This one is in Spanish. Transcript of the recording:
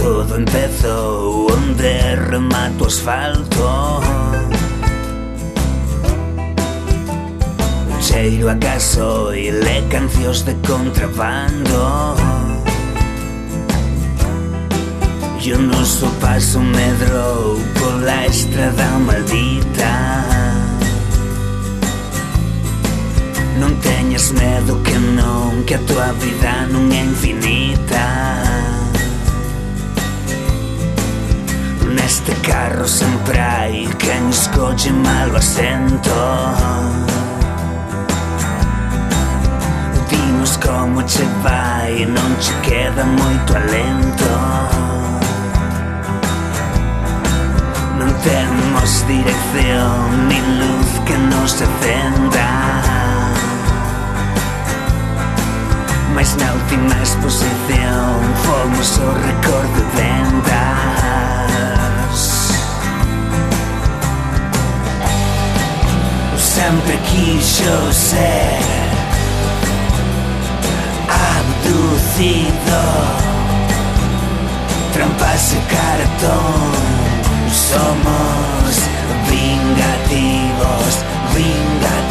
Todo empezou onde remata o asfalto. Cheiro a gasoil e cancións de contrabando. E o noso paso medrou pola estrada maldita. Non teñas medo que non, que a tua vida non é infinita. Neste carro sempre hai quen escolle mal o asento. Dinos como che vai, non che queda moito alento. Non temos dirección, nin luz que nos defenda. Mais na última exposición fomos o récord de vendas. Sempre quixo ser abducido, trampas e cartón. Somos vingativos, vingativos.